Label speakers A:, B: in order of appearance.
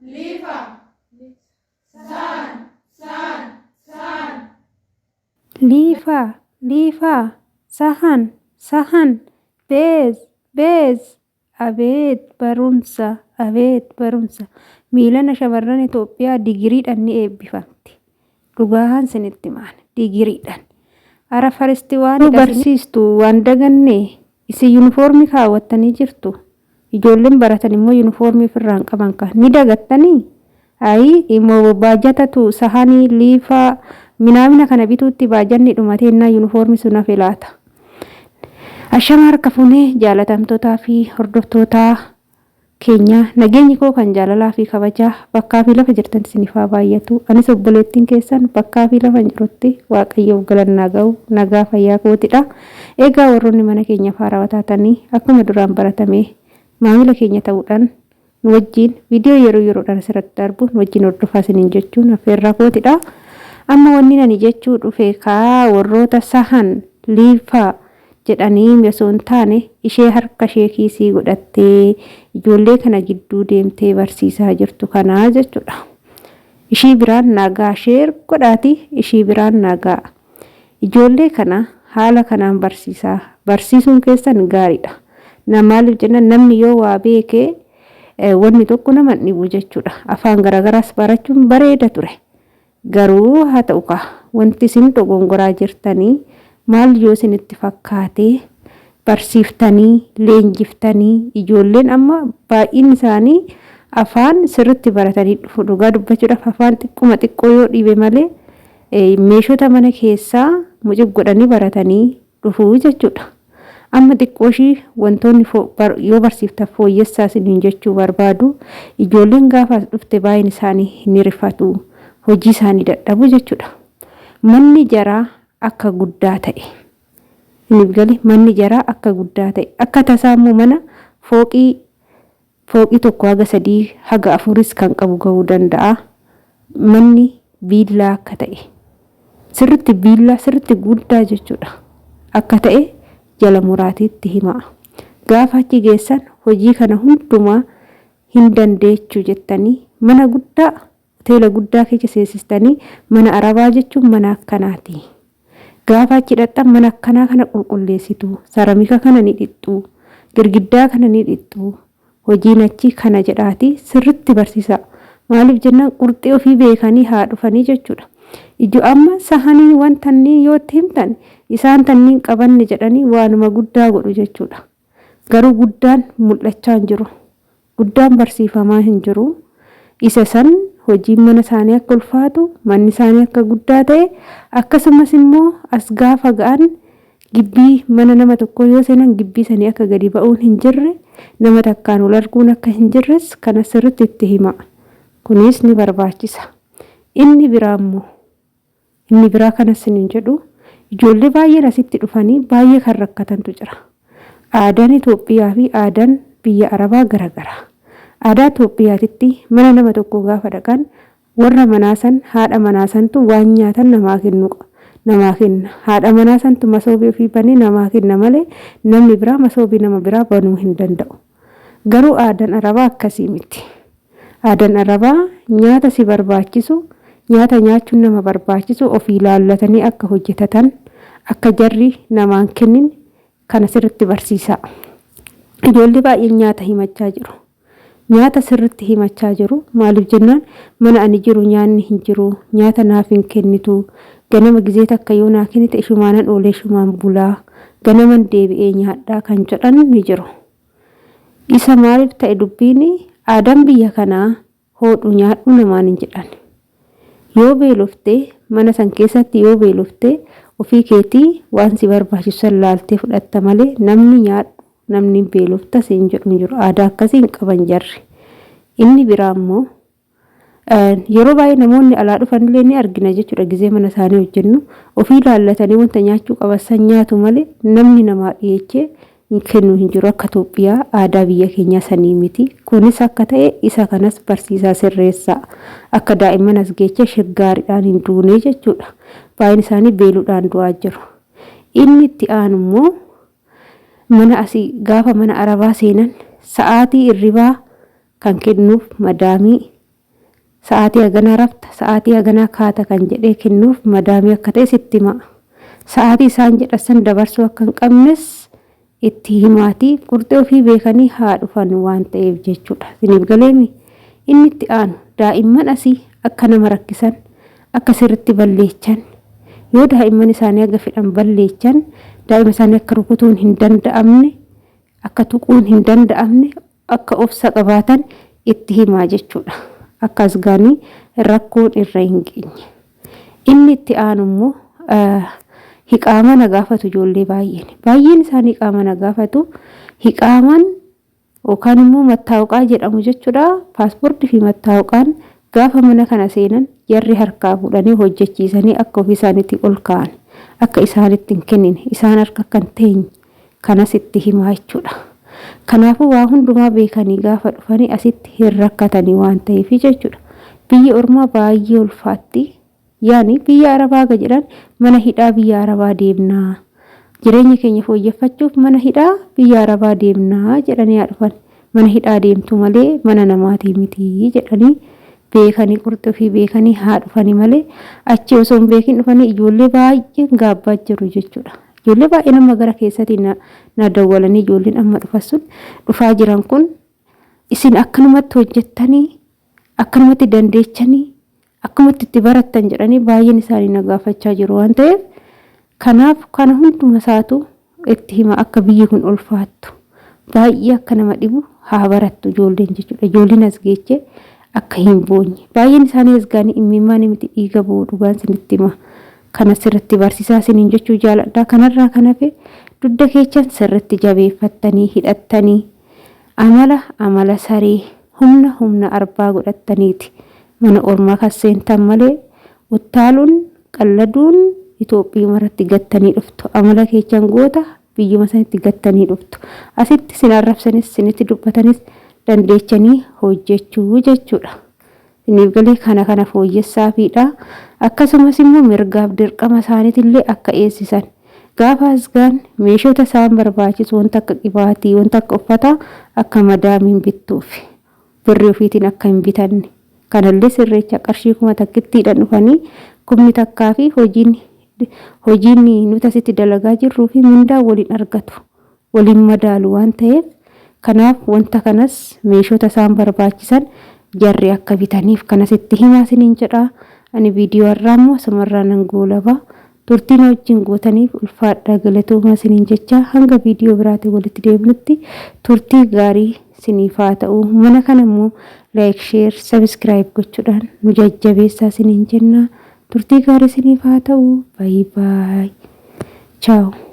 A: lifa, san, san.
B: lifa, sahan, beez. Abeet barumsa. Miilana shamarran Itoophiyaa digiriidhaan ni eebbifamti. Dhugaan sinitti maan digiriidhaan. Ara faristiwaan barsiistu waan dagannee isin yuunifoormii kaawwattanii jirtu. Ijoolleen baratan immoo yuunifoormii ofirraan qaban kan ni dagattanii. Immoo baajatatu sahanii liifaa minaamina kana bituutti baajanni dhumateennaa yuunifoormii sun hafe laata. Ashama harka fuunee jaalatamtootaa fi hordoftootaa keenya nageenyi koo kan jaalalaa fi kabajaa bakkaa fi lafa jirtan isiniif haa baay'atu. Anis obboleettiin keessan bakkaa fi lafa jirutti Waaqayyoof galannaa ga'u nagaa fayyaa kootidha. Egaa warroonni mana keenya faarawaa taatanii akkuma duraan baratame maamila keenya ta'uudhaan nu wajjin viidiyoo yeroodhaan asirratti darbu nu wajjin hordofaa isiniin jechuun affeerraa kootidha. Amma wanni ani jechuu dhufe warroota sahan liifaa jedhanii meesoon taane ishee harka ishee kiisii godhattee ijoollee kana gidduu deemtee barsiisaa jirtu kanaa jechuudha. Ishii biraan nagaa sheer godhaati ishii biraan nagaa. Ijoollee kana haala kanaan barsiisuun keessan gaariidha. Maaliif jennaan namni yoo waa beekee wanni tokko nama dhibu jechuudha. Afaan garagaraas barachuun bareeda ture. Garuu haa ta'u wanti isin dogongoraa jirtanii maal yoo isinitti fakkaate barsiiftanii leenjiftanii ijoolleen amma baay'een isaanii afaan sirriitti baratanii dhufu. Dhugaa dubbachuudhaaf afaan xiqqoo yoo dhibe malee meeshota mana keessaa mucuq godhanii baratanii dhufu jechuudha. Amma xiqqooshii wantoonni yoo barsiiftaaf fooyyessaa isiniin jechuu barbaadu ijoolleen gaafa dhufte baay'een isaanii ni rifatu. Hojii isaanii dadhabu jechuudha. Manni jaraa akka guddaa ta'e. Manni jaraa akka guddaa ta'e. Akka tasaammoo mana fooqii tokko haga 3 haga 4 kan qabu ga'uu danda'a. Manni biillaa akka ta'e. Sirriitti guddaa jechuudha. Akka ta'e jala muraatiitti hima. Gaafa achi geessan hojii kana hundumaa hin dandeechuu jettanii mana guddaa hoteela guddaa keessa seensistanii mana arabaa jechuun mana akkanaati. Gaafa achi dhaqxan mana akkanaa kana qulqulleessitu, saramika kana ni dhixxu, girgiddaa kana ni dhixxu. Hojiin achi kana jedhaati sirriitti barsiisa. Maaliif jennaan qurxii ofii beekanii haa dhufanii jechuudha. Ijoo amma sahanii wantannii yoo itti himtan isaan tanniin qabanne jedhanii waanuma guddaa godhu jechuudha. Garuu guddaan mul'achaa hin jiru. Guddaan barsiifamaa hin jiru. Isa san hojiin mana isaanii akka ulfaatu manni isaanii akka guddaa ta'e akkasumas immoo as gaafa ga'an gibbii mana nama tokko yoo seenan gibbii sanii akka gadi ba'uun hin jirre nama takkaan ol arguun akka hin jirres kana sirriitti itti hima. Kunis ni barbaachisa. Inni biraa kanas hin jedhu ijoollee baay'een asitti dhufanii baay'ee kan rakkatantu jira. Aadaan Itoophiyaa fi aadaan biyya Arabaa garagara. Aadaa Itoophiyaatitti mana nama tokko gaafa dhaqan warra manaasan haadha manaasantu waan nyaatan namaa kenna. Haadha manaasantu masoobii ofii banee namaa kenna malee namni biraa masoobii nama biraa banuu hin danda'u. Garuu aadaan Arabaa akkasii miti. Aadaan Arabaa nyaata si barbaachisu nyaata nyaachuun nama barbaachisu ofii ilaallatanii akka hojjetatan akka jarri namaan kennin kana sirriitti barsiisa. Ijoollee baay'een nyaata himachaa jiru. Nyaata sirriitti himachaa jiru. Maaliif jennaan mana ani jiru nyaanni hin jiru. Nyaata naaf hin kennitu. Ganama gizee takka yoo naa kennite ishumaanan oolee shumaan bulaa. Ganaman deebi'ee nyaadhaa kan jedhan ni jiru. Isa maaliif ta'e dubbiin aadaan biyya kanaa hoodhu nyaadhu namaan hin jedhan. Yoo beeloftee mana san keessatti yoo beeloftee ofii keetii waan si barbaachisu laaltee fudhatta malee namni nyaadhu namni beelofta siin jedhu jiru. Aadaa akkasii hin qaban jarri. Inni biraa immoo yeroo baay'ee namoonni alaa dhufanillee ni argina jechuudha. Gizee mana isaanii hojjennu ofii ilaallatanii wanta nyaachuu qaban nyaatu malee namni namaa dhiyeechee kennu hin jiru. Akka Itoophiyaa aadaa biyya keenya sanii miti. Kunis akka ta'e isa kanas barsiisaa sirreessaa. Akka daa'imman as geecha shaggaariidhaan hin duune jechuudha. Baay'een isaanii beeluudhaan du'aa jiru. Inni itti aanu immoo mana asii gaafa mana Arabaa seenan sa'aatii irribaa kan kennuuf madaamii sa'aatii haganaa rafta sa'aatii haganaa kaata kan jedhee kennuuf madaamii akka ta'e sitti himaa. Sa'aatii isaan jedhan dabarsuu akka hin qabnes itti himaatii qurxee ofii beekanii haa dhufan waan ta'eef jechuudha. Isiniif galeemi inni itti aanu daa'imman asii akka nama rakkisan akka sirriitti balleechan yoo daa'imman isaanii aga fidhan balleechan daa'ima isaanii akka rukutuun hin danda'amne akka tuquun hin danda'amne akka obsa qabaatan itti himaa jechuudha. Akkas gaanii rakkoon irra hin geenye. Inni itti aanu immoo hiqaama nagaafatu ijoollee baay'een isaanii hiqaama nagaafatu. Hiqaaman yookaan immoo mattaawqaa jedhamu jechuudha. Paaspoortii fi mattaawqaan gaafa mana kana seenan jarri harkaa fuudhanii hojjechiisanii akka ofii isaaniitti ol ka'an akka isaanitti hin kennine isaan harka kan teenye kanas itti himaa jechuudha. Kanaafuu waa hundumaa beekanii gaafa dhufanii asitti hin rakkatanii waan ta'eef jechuudha. Biyya ormaa baay'ee ulfaatti. Yaani biyya Arabaa jedhan mana hidhaa biyya Arabaa deemnaa. Jireenya keenya fooyyeffachuuf mana hidhaa biyya Arabaa deemnaa jedhanii dhufan. Mana hidhaa deemtu malee mana namaatii miti jedhanii beekanii qurxuu fi beekanii haa dhufanii malee achi osoo hin beekin dhufanii ijoollee baay'een gaabbaa jiru jechuudha. Ijoollee baay'ee nama gara keessatti na dawwalanii ijoolleen amma dhufaa jiran kun isin akkanumatti hojjettanii akkanumatti dandeechanii akkumatti itti barattan jedhanii baay'een isaanii na gaafachaa jiru waan ta'eef kanaaf kana hunduma isaatu itti hima akka biyyi kun ulfaattu baay'ee akka nama dhibu haa barattu ijoolleen jechuudha. Ijoolleen as geechee akka hin boonye baay'een isaanii as gaanii imimmaan miti dhiiga ba'uu dhugaan isinitti hima. Kana sirriitti barsiisaa isiniin jechuu jaaladha. Kanarraa kan hafe dugda keessan sirriitti jabeeffattanii hidhattanii amala saree humna arbaa godhattaniiti mana ormaa kan seentan malee uttaaluun qalladuun Itoophiyaa maratti gattanii dhuftu. Amala keessan goota biyyuma sanitti gattanii dhuftu. Asitti sin arrabsanis sinitti dubbatanis dandeechanii hojjechuu jechuudha. Isiniif galee kana fooyyessaa fiidha. Akkasumas immoo mirgaaf dirqama isaaniitillee akka eessisan. Gaafa asgaan meeshota isaan barbaachisu wanta akka qibaatii wanta akka uffataa akka madaamiin bittuuf birrii ofiitiin akka hin bitanne. Kanallee sirreecha qarshii 1,000 dhufanii 10,000 fi hojiin nuti asitti dalagaa jirruu fi mindaa waliin argatu waliin madaalu waan ta'eef kanaaf wanta kanas meeshota isaan barbaachisan jarri akka bitaniif kanasitti himaa isiniin jedha. Ani viidiyoo irraa immoo samarraa nan goolaba turtiin wajjin gootaniif ulfaadhaa galatooma isiniin jecha hanga viidiyoo biraatiin walitti deebinutti turtii gaarii isiniif haa ta'u. Mana kana immoo like share subscribe gochuudhaan nu jajjabeessaa isiniin jenna. Turtii gaarii isiniif haa ta'u. Bye bye. Ciao.